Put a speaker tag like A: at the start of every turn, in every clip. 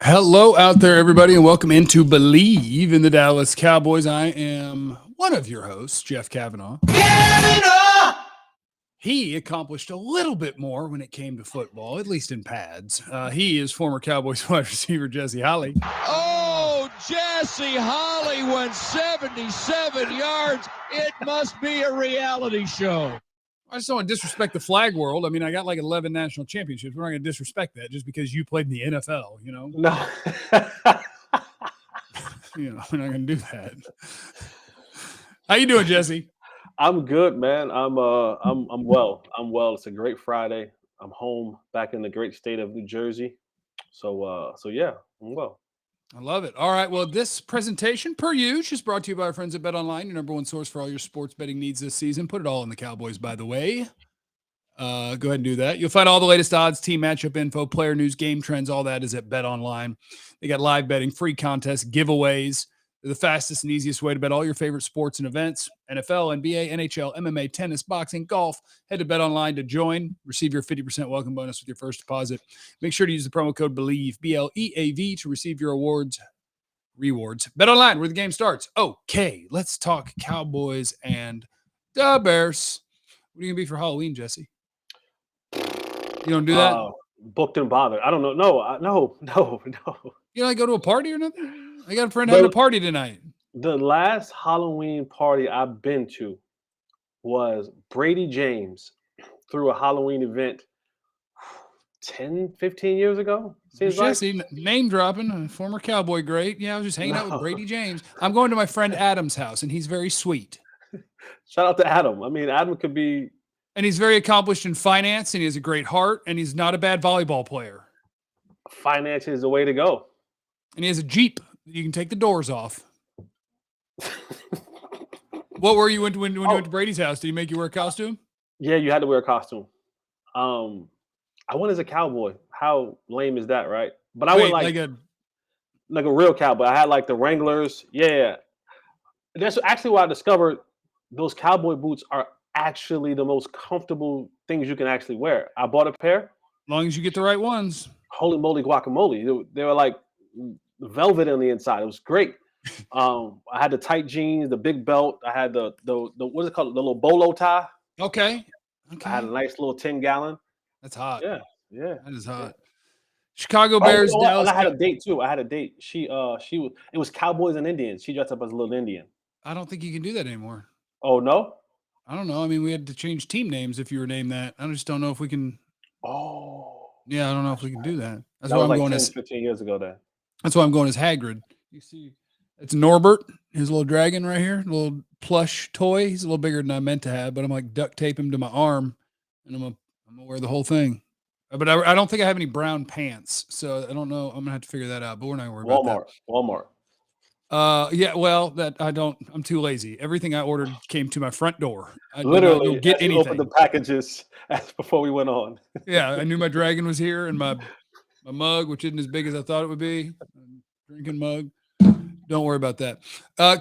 A: Hello out there, everybody, and welcome into Bleav in the Dallas Cowboys. I am one of your hosts, Jeff Cavanaugh. He accomplished a little bit more when it came to football, at least in pads. He is former Cowboys wide receiver Jesse Holly.
B: Oh, Jesse Holly went 77 yards. It must be a reality show.
A: I just don't want to disrespect the flag world. I mean, I got like 11 national championships. We're not going to disrespect that just because you played in the NFL, you know?
C: No.
A: We're not going to do that. How you doing, Jesse?
C: I'm good, man. I'm well. I'm well. It's a great Friday. I'm home back in the great state of New Jersey. So yeah, I'm well.
A: I love it. All right. Well, this presentation, per usual, is brought to you by our friends at Bet Online, your number one source for all your sports betting needs this season. Put it all in the Cowboys, by the way. Go ahead and do that. You'll find all the latest odds, team matchup info, player news, game trends, all that is at Bet Online. They got live betting, free contests, giveaways. They're the fastest and easiest way to bet all your favorite sports and events: NFL, NBA, NHL, MMA, tennis, boxing, golf. Head to Bet Online to join. Receive your 50% welcome bonus with your first deposit. Make sure to use the promo code Bleav, BLEAV, to receive your rewards. Bet Online, where the game starts. Okay, let's talk Cowboys and the Bears. What are you going to be for Halloween, Jesse? You don't do that?
C: Booked and bothered. I don't know. No.
A: You like go to a party or nothing? I got a friend having a party tonight.
C: The last Halloween party I've been to was Brady James threw a Halloween event 10, 15 years ago. Seems
A: Jesse,
C: like.
A: name dropping, former Cowboy great. Yeah, I was just hanging out with Brady James. I'm going to my friend Adam's house, and he's very sweet.
C: Shout out to Adam. I mean, Adam could be.
A: And he's very accomplished in finance, and he has a great heart, and he's not a bad volleyball player.
C: Finance is the way to go.
A: And he has a Jeep. You can take the doors off. What were you when you went to Brady's house? Did he make you wear a costume?
C: Yeah, you had to wear a costume. I went as a cowboy. How lame is that, right? But I went like a real cowboy. I had like the Wranglers. Yeah. That's actually why I discovered those cowboy boots are actually the most comfortable things you can actually wear. I bought a pair.
A: As long as you get the right ones.
C: Holy moly guacamole. They were like velvet on the inside. It was great. I had the tight jeans, the big belt. I had the what is it called? The little bolo tie.
A: Okay.
C: I had a nice little 10-gallon.
A: That's hot.
C: Yeah.
A: That is hot. Chicago Bears. Dallas.
C: I had a date too. It was Cowboys and Indians. She dressed up as a little Indian.
A: I don't think you can do that anymore.
C: Oh no?
A: I don't know. I mean, we had to change team names if you were named that. I just don't know if we can.
C: Oh.
A: Yeah, I don't know if we can do that. That's
C: why
A: I'm
C: like
A: going
C: 10,
A: as
C: 15 years ago then.
A: That's why I'm going as Hagrid. You see, it's Norbert, his little dragon right here, little plush toy. He's a little bigger than I meant to have, but I'm like duct tape him to my arm, and I'm gonna wear the whole thing. But I don't think I have any brown pants, so I don't know. I'm gonna have to figure that out. But we're not gonna worry about that.
C: Walmart.
A: Yeah, well, I'm too lazy. Everything I ordered came to my front door. I
C: Literally,
A: did not get anything.
C: Opened the packages before we went on.
A: Yeah, I knew my dragon was here, and my mug, which isn't as big as I thought it would be, drinking mug. Don't worry about that.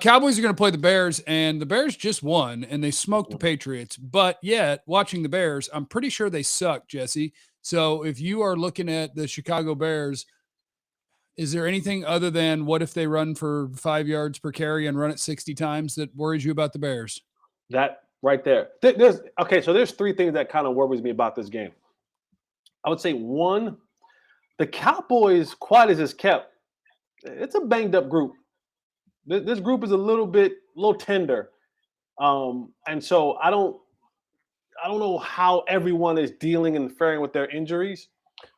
A: Cowboys are going to play the Bears, and the Bears just won, and they smoked the Patriots. But yet, watching the Bears, I'm pretty sure they suck, Jesse. So if you are looking at the Chicago Bears, is there anything other than what if they run for 5 yards per carry and run it 60 times that worries you about the Bears?
C: That right there. So there's three things that kind of worries me about this game. I would say one, the Cowboys, quiet as it's kept, it's a banged up group. This group is a little tender. And so I don't know how everyone is dealing and faring with their injuries.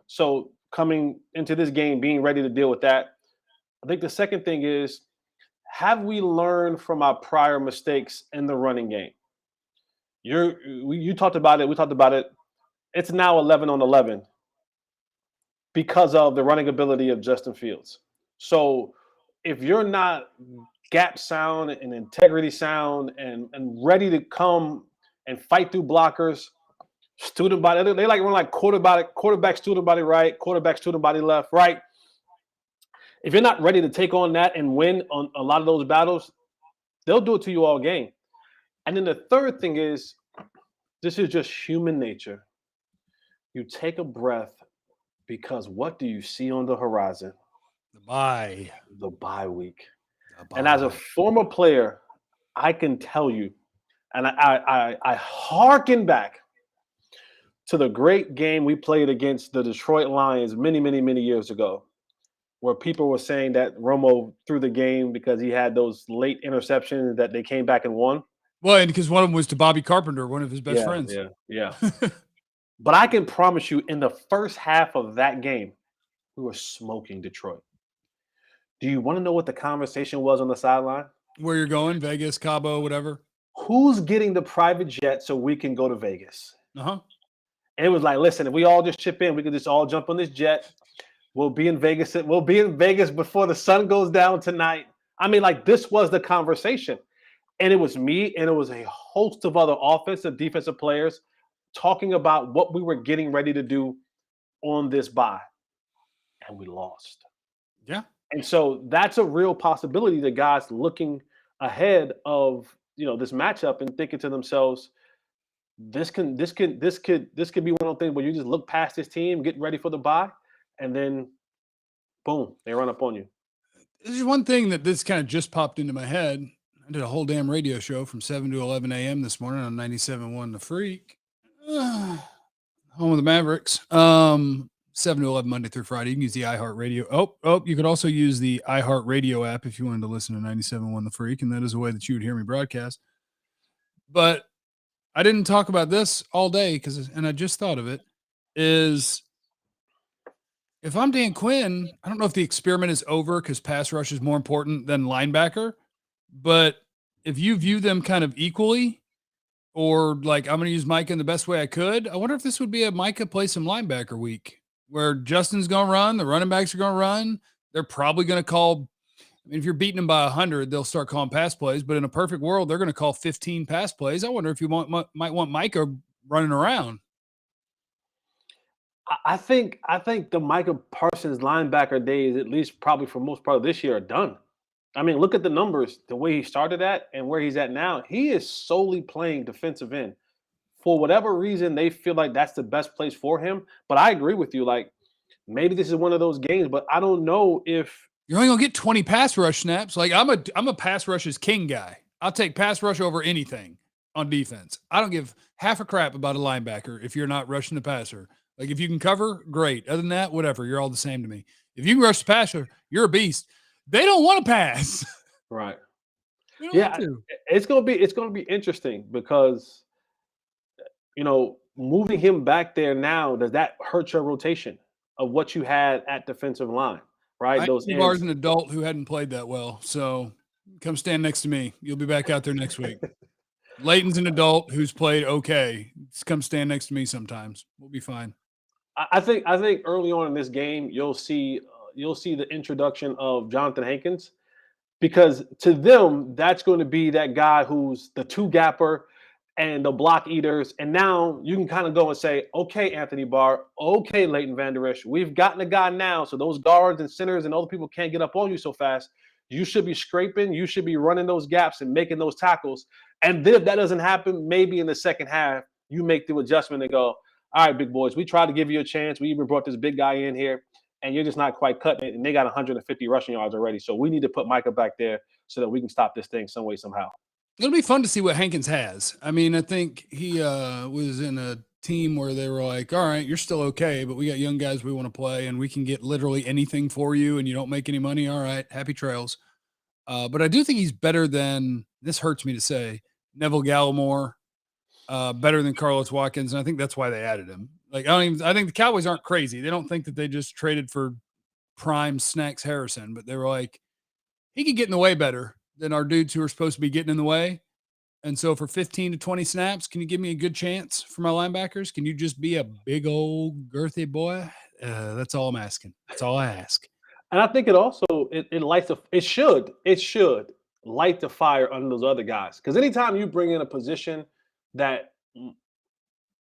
C: So coming into this game, being ready to deal with that. I think the second thing is, have we learned from our prior mistakes in the running game? You talked about it. We talked about it. It's now 11 on 11 because of the running ability of Justin Fields. So if you're not gap sound and integrity sound and ready to come and fight through blockers, student body, they like run like quarterback, student body right, quarterback, student body left, right. If you're not ready to take on that and win on a lot of those battles, they'll do it to you all game. And then the third thing is, this is just human nature. You take a breath because what do you see on the horizon?
A: The bye.
C: The bye week.
A: The
C: And as a
A: bye.
C: former player, I can tell you, and I harken back to the great game we played against the Detroit Lions many, many, many years ago, where people were saying that Romo threw the game because he had those late interceptions that they came back and won.
A: Well, and because one of them was to Bobby Carpenter, one of his best friends.
C: Yeah. But I can promise you, in the first half of that game, we were smoking Detroit. Do you want to know what the conversation was on the sideline?
A: Where you're going, Vegas, Cabo, whatever.
C: Who's getting the private jet so we can go to Vegas?
A: Uh-huh.
C: And it was like, listen, if we all just chip in, we could just all jump on this jet. We'll be in Vegas. We'll be in Vegas before the sun goes down tonight. I mean, like, this was the conversation. And it was me and it was a host of other offensive, defensive players talking about what we were getting ready to do on this bye. And we lost.
A: Yeah.
C: And so that's a real possibility. The guys looking ahead of this matchup and thinking to themselves, this could be one of those things where you just look past this team, get ready for the bye, and then boom, they run up on you.
A: There's one thing that this kind of just popped into my head. I did a whole damn radio show from 7 to 11 a.m. this morning on 97.1 The Freak. Home of the Mavericks. 7 to 11 Monday through Friday. You can use the iHeartRadio. You could also use the iHeartRadio app if you wanted to listen to 97.1 The Freak, and that is a way that you would hear me broadcast. But I didn't talk about this all day and I just thought of it, is if I'm Dan Quinn, I don't know if the experiment is over because pass rush is more important than linebacker, but if you view them kind of equally, or like I'm going to use Micah in the best way I could, I wonder if this would be a Micah play some linebacker week where Justin's going to run, the running backs are going to run. They're probably going to call, if you're beating them by 100, they'll start calling pass plays, but in a perfect world, they're going to call 15 pass plays. I wonder if you might want Micah running around.
C: I think the Micah Parsons linebacker days, at least probably for most part of this year, are done. I mean, look at the numbers, the way he started at and where he's at now. He is solely playing defensive end. For whatever reason, they feel like that's the best place for him. But I agree with you. Like, maybe this is one of those games, but I don't know if
A: you're only gonna get 20 pass rush snaps. Like I'm a pass rushes king guy. I'll take pass rush over anything on defense. I don't give half a crap about a linebacker if you're not rushing the passer. Like if you can cover, great. Other than that, whatever. You're all the same to me. If you can rush the passer, you're a beast. They don't want to pass.
C: Right.
A: Yeah,
C: it's gonna be interesting because moving him back there now, does that hurt your rotation of what you had at defensive line? Right. Those
A: Bar's an adult who hadn't played that well. So come stand next to me. You'll be back out there next week. Leighton's an adult who's played okay. Just come stand next to me sometimes. We'll be fine.
C: I think early on in this game, you'll see the introduction of Johnathan Hankins, because to them, that's going to be that guy who's the two gapper and the block eaters. And now you can kind of go and say, okay, Anthony Barr, okay, Leighton Vander Esch, we've gotten a guy now. So those guards and centers and other people can't get up on you so fast. You should be scraping. You should be running those gaps and making those tackles. And then if that doesn't happen, maybe in the second half, you make the adjustment and go, all right, big boys, we tried to give you a chance. We even brought this big guy in here, and you're just not quite cutting it. And they got 150 rushing yards already. So we need to put Micah back there so that we can stop this thing some way, somehow.
A: It'll be fun to see what Hankins has. I mean, I think he was in a team where they were like, all right, you're still okay, but we got young guys we want to play, and we can get literally anything for you, and you don't make any money. All right, happy trails. But I do think he's better than, this hurts me to say, Neville Gallimore, better than Carlos Watkins, and I think that's why they added him. Like, I think the Cowboys aren't crazy. They don't think that they just traded for prime Snacks Harrison, but they were like, he could get in the way better than our dudes who are supposed to be getting in the way. And so for 15 to 20 snaps, can you give me a good chance for my linebackers? Can you just be a big old girthy boy? That's all I'm asking. That's all I ask.
C: And I think it also it should light the fire under those other guys. Because anytime you bring in a position that,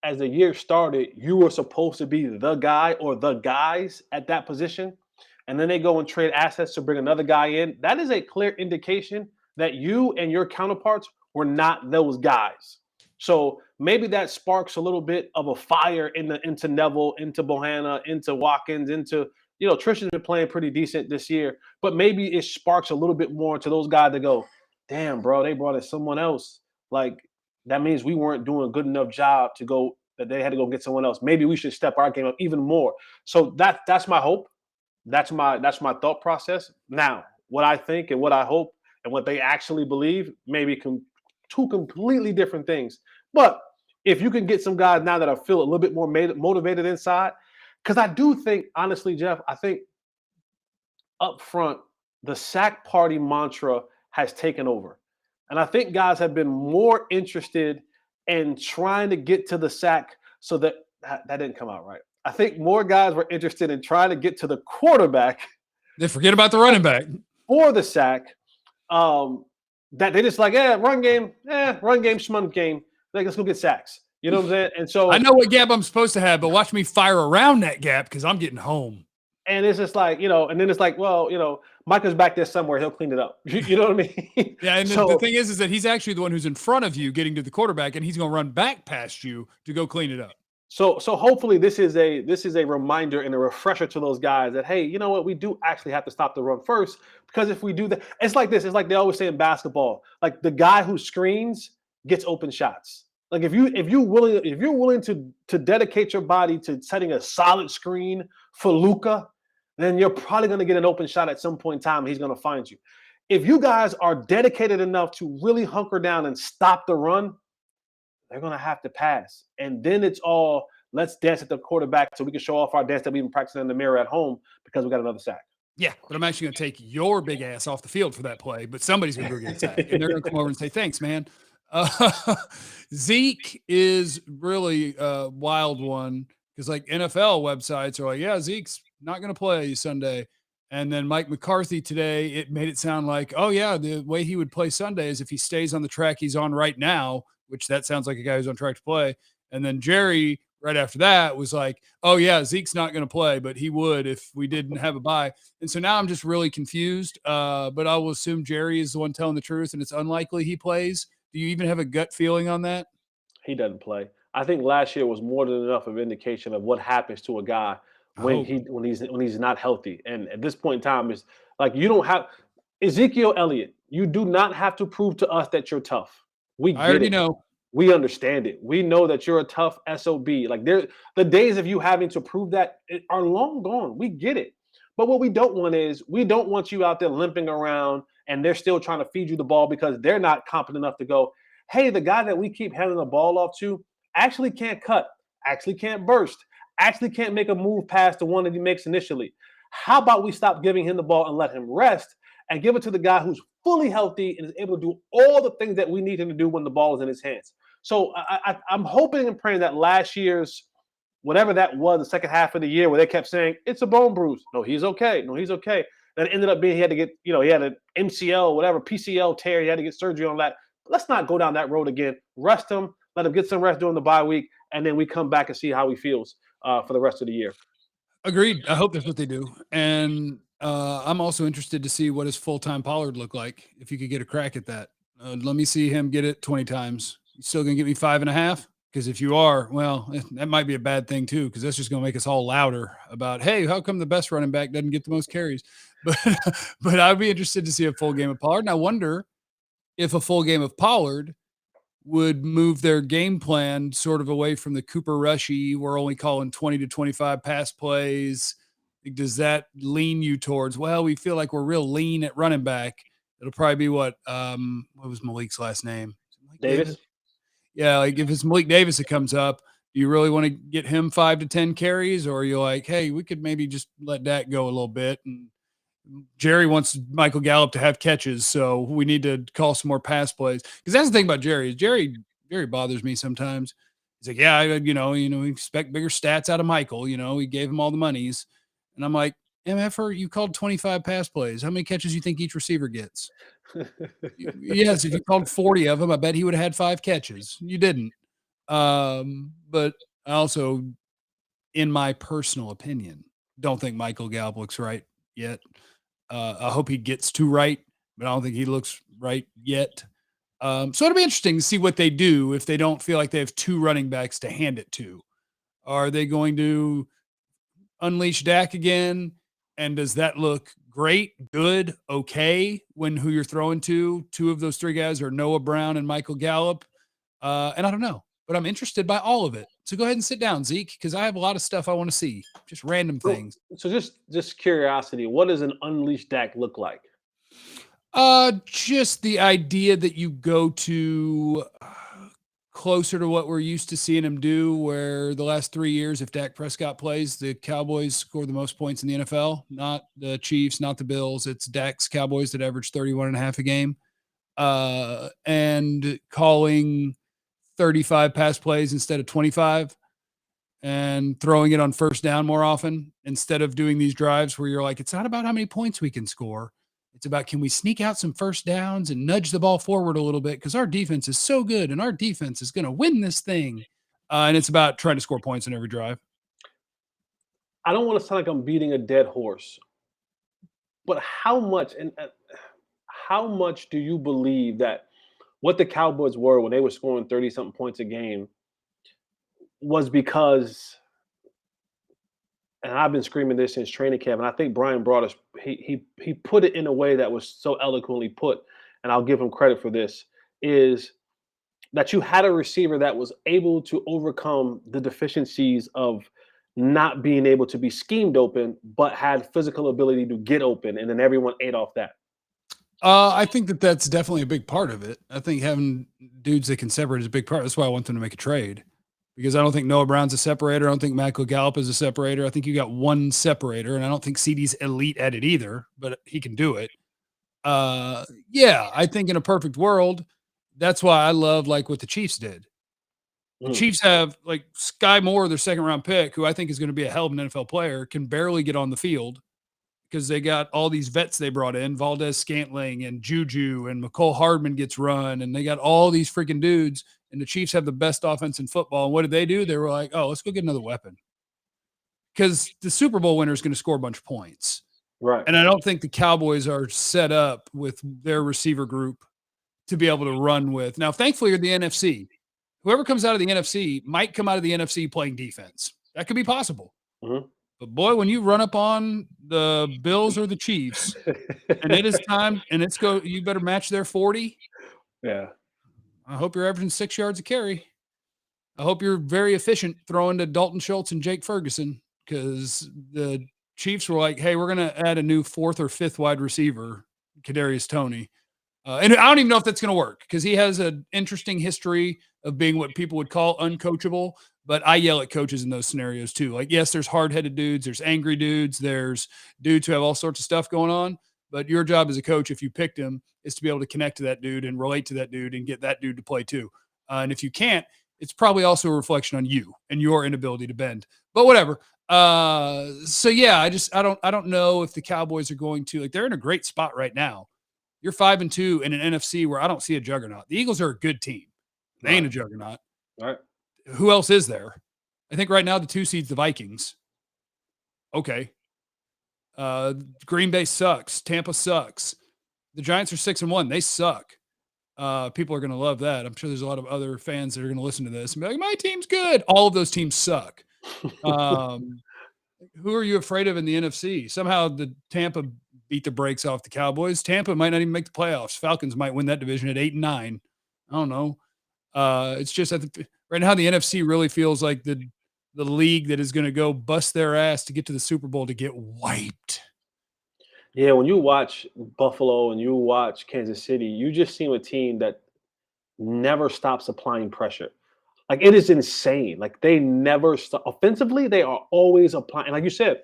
C: as the year started, you were supposed to be the guy or the guys at that position, and then they go and trade assets to bring another guy in, that is a clear indication that you and your counterparts were not those guys. So maybe that sparks a little bit of a fire into Neville, into Bohanna, into Watkins, into Tristan's been playing pretty decent this year, but maybe it sparks a little bit more to those guys that go, damn, bro, they brought in someone else. Like, that means we weren't doing a good enough job that they had to go get someone else. Maybe we should step our game up even more. So that's my hope. That's my thought process. Now, what I think and what I hope and what they actually Bleav, maybe two completely different things. But if you can get some guys now that I feel a little bit more motivated inside, because I do think, honestly, Jeff, I think up front, the sack party mantra has taken over. And I think guys have been more interested in trying to get to the sack so that didn't come out right. I think more guys were interested in trying to get to the quarterback.
A: They forget about the running back.
C: For the sack. That they just like, run game, schmunt game. Like, let's go get sacks. You know what I'm saying? And so
A: I know what gap I'm supposed to have, but watch me fire around that gap because I'm getting home.
C: And it's just like, and then it's like, well, Micah's back there somewhere. He'll clean it up. You know what I mean?
A: Yeah, and the thing is that he's actually the one who's in front of you getting to the quarterback, and he's going to run back past you to go clean it up.
C: So hopefully this is a reminder and a refresher to those guys that, hey, you know what? We do actually have to stop the run first, because if we do that, it's like this. It's like they always say in basketball, like the guy who screens gets open shots. Like if you're willing to dedicate your body to setting a solid screen for Luka, then you're probably going to get an open shot at some point in time. And he's going to find you. If you guys are dedicated enough to really hunker down and stop the run, they're going to have to pass. And then it's all, let's dance at the quarterback so we can show off our dance that we've been practicing in the mirror at home because we got another sack.
A: Yeah, but I'm actually going to take your big ass off the field for that play, but somebody's going to go get a sack. And they're going to come over and say, thanks, man. Zeke is really a wild one because like NFL websites are like, yeah, Zeke's not going to play Sunday. And then Mike McCarthy today, it made it sound like, oh, yeah, the way he would play Sunday is if he stays on the track he's on right now, which that sounds like a guy who's on track to play. And then Jerry, right after that, was like, oh, yeah, Zeke's not going to play, but he would if we didn't have a bye. And so now I'm just really confused, but I will assume Jerry is the one telling the truth, and it's unlikely he plays. Do you even have a gut feeling on that?
C: He doesn't play. I think last year was more than enough of an indication of what happens to a guy when he's not healthy. And at this point in time, it's like you don't have Ezekiel Elliott. You do not have to prove to us that you're tough. I
A: already know.
C: We understand it. We know that you're a tough SOB. Like the days of you having to prove that are long gone. We get it. But what we don't want is we don't want you out there limping around and they're still trying to feed you the ball because they're not competent enough to go, hey, the guy that we keep handing the ball off to actually can't cut, actually can't burst, actually can't make a move past the one that he makes initially. How about we stop giving him the ball and let him rest and give it to the guy who's fully healthy and is able to do all the things that we need him to do when the ball is in his hands. So I'm hoping and praying that last year's, whatever that was, the second half of the year where they kept saying, it's a bone bruise. No, he's okay. No, he's okay. Then it ended up being he had to get, he had an MCL, whatever, PCL tear. He had to get surgery on that. Let's not go down that road again. Rest him. Let him get some rest during the bye week. And then we come back and see how he feels for the rest of the year.
A: Agreed. I hope that's what they do. And I'm also interested to see what his full-time Pollard look like, if you could get a crack at that. Let me see him get it 20 times. You still going to get me 5.5? Because if you are, well, that might be a bad thing too, because that's just going to make us all louder about, hey, how come the best running back doesn't get the most carries? But I'd be interested to see a full game of Pollard. And I wonder if a full game of Pollard would move their game plan sort of away from the Cooper Rushy. We're only calling 20 to 25 pass plays. Does that lean you towards, well, we feel like we're real lean at running back? It'll probably be what was Malik's last name?
C: Davis.
A: Yeah, like if it's Malik Davis that comes up, do you really want to get him 5 to 10 carries, or are you like, hey, we could maybe just let that go a little bit? And Jerry wants Michael Gallup to have catches, so we need to call some more pass plays. Because that's the thing about Jerry is Jerry bothers me sometimes. He's like, yeah, we expect bigger stats out of Michael. We gave him all the monies, and I'm like, MFR, you called 25 pass plays. How many catches do you think each receiver gets? Yes, if you called 40 of them, I bet he would have had 5 catches. You didn't. But I also, in my personal opinion, don't think Michael Gallup looks right yet. I hope he gets to right, but I don't think he looks right yet. So it'll be interesting to see what they do if they don't feel like they have 2 running backs to hand it to. Are they going to unleash Dak again? And does that look great, good, okay when who you're throwing to? Two of those three guys are Noah Brown and Michael Gallup. And I don't know, but I'm interested by all of it. So go ahead and sit down, Zeke, because I have a lot of stuff I want to see, just random things.
C: So just curiosity, what does an unleashed Dak look like?
A: Just the idea that you go to closer to what we're used to seeing him do, where the last 3 years, if Dak Prescott plays, the Cowboys score the most points in the NFL, not the Chiefs, not the Bills. It's Dak's Cowboys that average 31.5 a game. And calling 35 pass plays instead of 25 and throwing it on first down more often instead of doing these drives where you're like, it's not about how many points we can score. It's about, can we sneak out some first downs and nudge the ball forward a little bit? Because our defense is so good and our defense is going to win this thing. And it's about trying to score points in every drive.
C: I don't want to sound like I'm beating a dead horse, but how much do you believe that what the Cowboys were when they were scoring 30-something points a game was because, and I've been screaming this since training camp, and I think Brian brought us, he put it in a way that was so eloquently put, and I'll give him credit for this, is that you had a receiver that was able to overcome the deficiencies of not being able to be schemed open, but had physical ability to get open, and then everyone ate off that.
A: I think that that's definitely a big part of it. I think having dudes that can separate is a big part. That's why I want them to make a trade, because I don't think Noah Brown's a separator. I don't think Michael Gallup is a separator. I think you got one separator, and I don't think CD's elite at it either, but he can do it. Yeah, I think in a perfect world, that's why I love like what the Chiefs did. The Chiefs have like Sky Moore, their second round pick, who I think is going to be a hell of an NFL player, can barely get on the field because they got all these vets they brought in, Valdez Scantling and Juju, and McCole Hardman gets run, and they got all these freaking dudes, and the Chiefs have the best offense in football. And what did they do? They were like, oh, let's go get another weapon, because the Super Bowl winner is going to score a bunch of points.
C: Right.
A: And I don't think the Cowboys are set up with their receiver group to be able to run with. Now, thankfully, you're the NFC. Whoever comes out of the NFC might come out of the NFC playing defense. That could be possible.
C: Mm-hmm.
A: But boy, when you run up on the Bills or the Chiefs, and it is time, and it's go, you better match their 40.
C: Yeah.
A: I hope you're averaging 6 yards a carry. I hope you're very efficient throwing to Dalton Schultz and Jake Ferguson, because the Chiefs were like, hey, we're going to add a new 4th or 5th wide receiver, Kadarius Toney. And I don't even know if that's going to work, because he has an interesting history of being what people would call uncoachable. But I yell at coaches in those scenarios too. Like, yes, there's hard-headed dudes, there's angry dudes, there's dudes who have all sorts of stuff going on. But your job as a coach, if you picked him, is to be able to connect to that dude and relate to that dude and get that dude to play too. And if you can't, it's probably also a reflection on you and your inability to bend. But whatever. So yeah, I don't know if the Cowboys are going to, like, they're in a great spot right now. You're 5-2 in an NFC where I don't see a juggernaut. The Eagles are a good team. They ain't a juggernaut.
C: All right.
A: Who else is there? I think right now the 2 seed's the Vikings. Okay. Green Bay sucks. Tampa sucks. The Giants are 6-1. They suck. People are going to love that. I'm sure there's a lot of other fans that are going to listen to this and be like, my team's good. All of those teams suck. Who are you afraid of in the NFC? Somehow the Tampa beat the brakes off the Cowboys. Tampa might not even make the playoffs. Falcons might win that division at 8-9. I don't know. It's just right now the NFC really feels like the league that is going to go bust their ass to get to the Super Bowl to get wiped.
C: Yeah, when you watch Buffalo and you watch Kansas City, you just see a team that never stops applying pressure. Like, it is insane. Like, they never stop. Offensively, they are always applying. Like you said,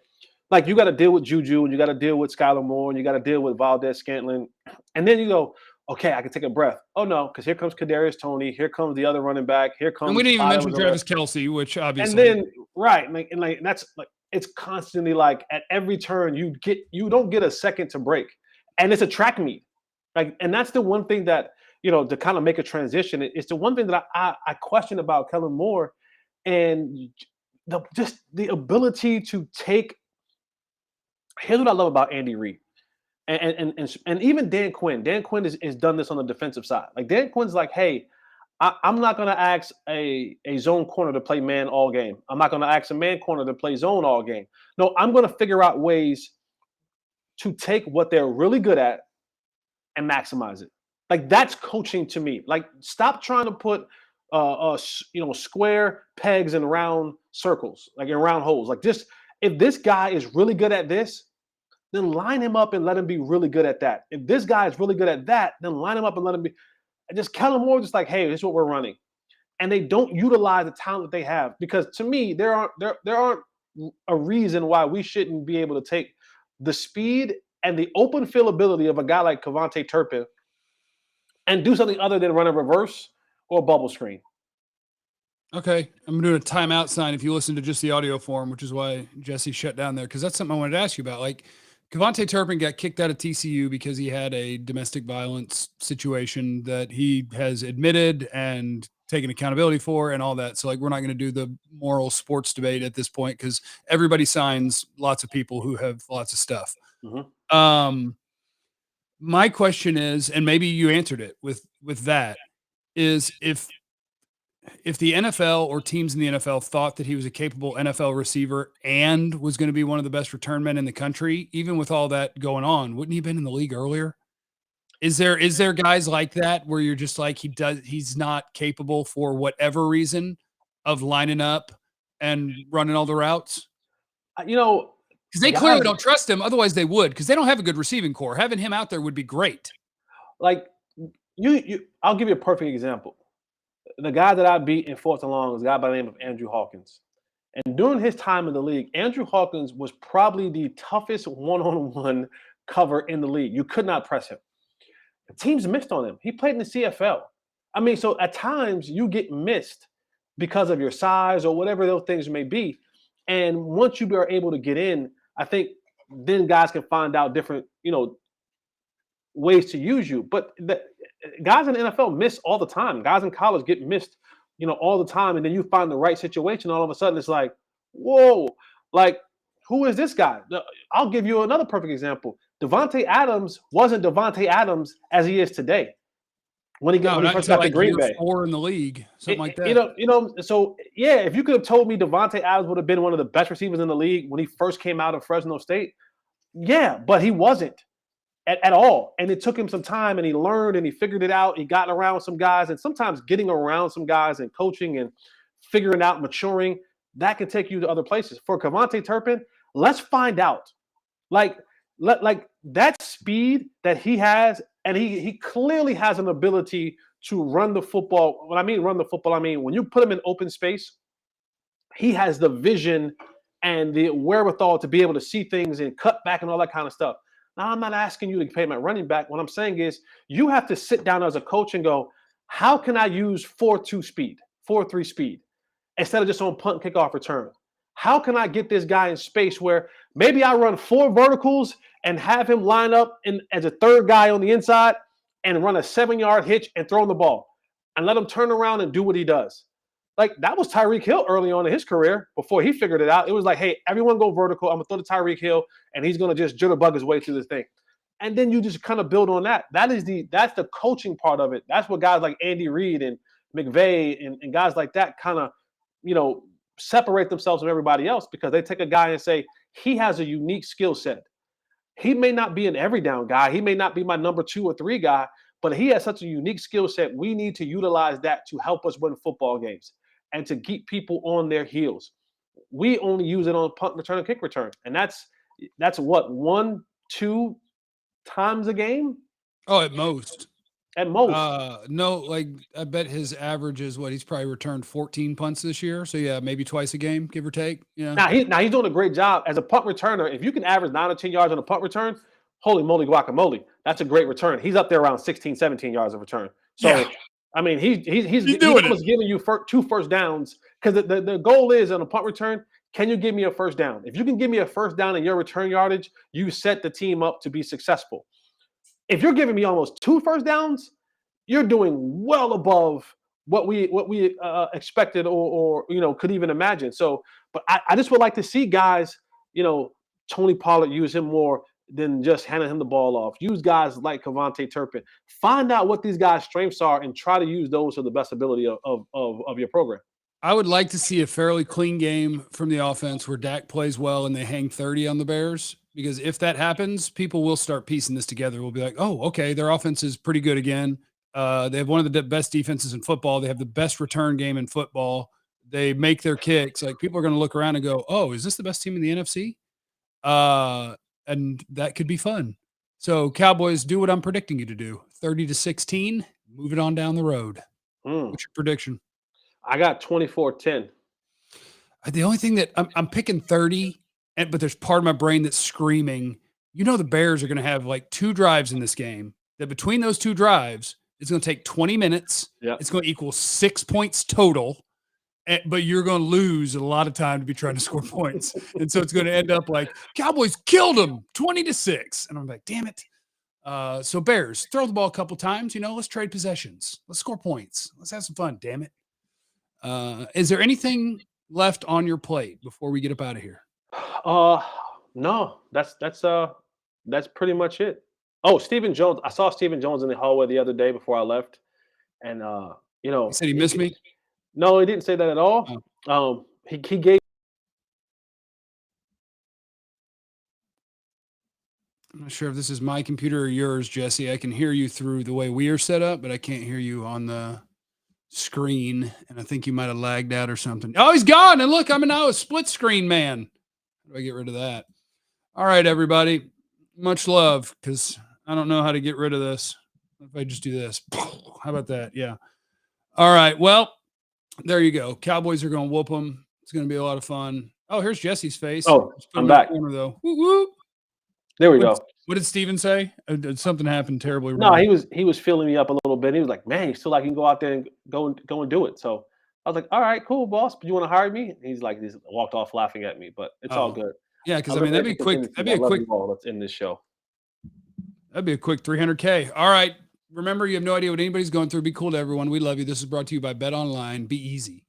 C: like, you got to deal with Juju, and you got to deal with Skylar Moore, and you got to deal with Valdez Scantling. And then you go, okay, I can take a breath. Oh, no, because here comes Kadarius Toney. Here comes the other running back. Here comes.
A: And we didn't even mention Travis Kelce, which obviously.
C: And then, right. And that's like, it's constantly like at every turn you don't get a second to break. And it's a track meet. Like, and that's the one thing that, you know, to kind of make a transition, it's the one thing that I question about Kellen Moore, and just the ability to take. Here's what I love about Andy Reid, and even Dan Quinn. Dan Quinn is done this on the defensive side. Like, Dan Quinn's like, hey, I'm not going to ask a zone corner to play man all game. I'm not going to ask a man corner to play zone all game. No, I'm going to figure out ways to take what they're really good at and maximize it. Like, that's coaching to me. Like, stop trying to put square pegs in round circles, like in round holes. Like, just if this guy is really good at this, then line him up and let him be really good at that. If this guy is really good at that, then line him up and let him be. And just Kellen Moore, just like, hey, this is what we're running. And they don't utilize the talent that they have, because to me, there aren't a reason why we shouldn't be able to take the speed and the open field ability of a guy like Cavanaugh Turpin and do something other than run a reverse or a bubble screen.
A: Okay, I'm doing a timeout sign if you listen to just the audio form, which is why Jesse shut down there, because that's something I wanted to ask you about. Like, Cavanaugh Turpin got kicked out of TCU because he had a domestic violence situation that he has admitted and taken accountability for and all that. So, like, we're not going to do the moral sports debate at this point because everybody signs lots of people who have lots of stuff.
C: Mm-hmm.
A: My question is, and maybe you answered it with that, is if the NFL or teams in the NFL thought that he was a capable NFL receiver and was going to be one of the best return men in the country, even with all that going on, wouldn't he have been in the league earlier? Is there guys like that where you're just like, he's not capable for whatever reason of lining up and running all the routes? Because they clearly don't trust him. Otherwise they would, because they don't have a good receiving core. Having him out there would be great.
C: Like, I'll give you a perfect example. The guy that I beat in fourth and long is a guy by the name of Andrew Hawkins. And during his time in the league, Andrew Hawkins was probably the toughest one-on-one cover in the league. You could not press him. Teams missed on him. He played in the CFL. I mean, so at times you get missed because of your size or whatever those things may be. And once you are able to get in, I think then guys can find out different, ways to use you. But guys in the NFL miss all the time. Guys in college get missed, all the time. And then you find the right situation. All of a sudden, it's like, whoa, like, who is this guy? I'll give you another perfect example. Davante Adams wasn't Davante Adams as he is today. When he first got to Green Bay,
A: 4 in the league, something like that.
C: So yeah, if you could have told me Davante Adams would have been one of the best receivers in the league when he first came out of Fresno State, yeah, but he wasn't. At all. And it took him some time, and he learned and he figured it out. He got around some guys, and sometimes getting around some guys and coaching and figuring out, maturing, that can take you to other places. For Cavanaugh Turpin, let's find out. Like that speed that he has, and he clearly has an ability to run the football. When I mean run the football, I mean when you put him in open space, he has the vision and the wherewithal to be able to see things and cut back and all that kind of stuff. Now, I'm not asking you to pay my running back. What I'm saying is you have to sit down as a coach and go, how can I use 4-2 speed, 4-3 speed, instead of just on punt and kickoff return? How can I get this guy in space where maybe I run 4 verticals and have him line up as a third guy on the inside and run a 7-yard hitch and throw him the ball and let him turn around and do what he does? Like, that was Tyreek Hill early on in his career before he figured it out. It was like, hey, everyone go vertical. I'm going to throw to Tyreek Hill, and he's going to just jitterbug his way through this thing. And then you just kind of build on that. That's the coaching part of it. That's what guys like Andy Reid and McVay and guys like that kind of, separate themselves from everybody else, because they take a guy and say, he has a unique skill set. He may not be an every down guy. He may not be my number 2 or 3 guy, but he has such a unique skill set. We need to utilize that to help us win football games and to keep people on their heels. We only use it on punt return and kick return. And that's what, 1-2 times a game?
A: Oh, at most.
C: At most.
A: No, like, I bet his average is what, he's probably returned 14 punts this year. So yeah, maybe twice a game, give or take. Yeah.
C: Now he's doing a great job as a punt returner. If you can average 9 or 10 yards on a punt return, holy moly guacamole, that's a great return. He's up there around 16, 17 yards of return. So yeah. I mean, he's almost giving you 2 first downs, because the goal is on a punt return, can you give me a first down? If you can give me a first down in your return yardage, you set the team up to be successful. If you're giving me almost 2 first downs, you're doing well above what we expected or could even imagine. So, but I just would like to see guys, Tony Pollard, use him more than just handing him the ball off. Use guys like Cavanaugh Turpin. Find out what these guys' strengths are and try to use those to the best ability of your program.
A: I would like to see a fairly clean game from the offense where Dak plays well and they hang 30 on the Bears. Because if that happens, people will start piecing this together. We'll be like, oh, okay, their offense is pretty good again. They have one of the best defenses in football. They have the best return game in football. They make their kicks. Like people are going to look around and go, oh, is this the best team in the NFC? And that could be fun. So Cowboys, do what I'm predicting you to do. 30-16, move it on down the road. What's your prediction?
C: I got 24-10.
A: The only thing that I'm picking 30, but there's part of my brain that's screaming, the Bears are going to have like 2 drives in this game, that between those 2 drives, it's going to take 20 minutes.
C: Yep.
A: It's going to equal 6 points total, but you're going to lose a lot of time to be trying to score points. And so it's going to end up like Cowboys killed them 20-6. And I'm like, damn it. So Bears, throw the ball a couple times, let's trade possessions. Let's score points. Let's have some fun, damn it. Is there anything left on your plate before we get up out of here?
C: No, that's pretty much it. Oh, Stephen Jones. I saw Stephen Jones in the hallway the other day before I left. And
A: He said he missed me?
C: No, he didn't say that at all.
A: Oh.
C: He gave.
A: I'm not sure if this is my computer or yours, Jesse. I can hear you through the way we are set up, but I can't hear you on the screen. And I think you might have lagged out or something. Oh, he's gone. And look, I'm now a split screen man. How do I get rid of that? All right, everybody. Much love, because I don't know how to get rid of this. If I just do this. How about that? Yeah. All right. Well, there you go. Cowboys are going to whoop them. It's going to be a lot of fun. Oh, here's Jesse's face.
C: Oh, I'm back.
A: Corner, though. Woo, woo.
C: There we go.
A: What did Steven say? Did something happen terribly wrong?
C: No, he was filling me up a little bit. He was like, man, you still like you can go out there and go and do it. So I was like, all right, cool, boss. But you want to hire me? And he's like, he walked off laughing at me, but it's all good.
A: Yeah, because that'd be quick. That'd be a quick.
C: That's in this show.
A: That'd be a quick 300K. All right. Remember, you have no idea what anybody's going through. Be cool to everyone. We love you. This is brought to you by Bet Online. Be easy.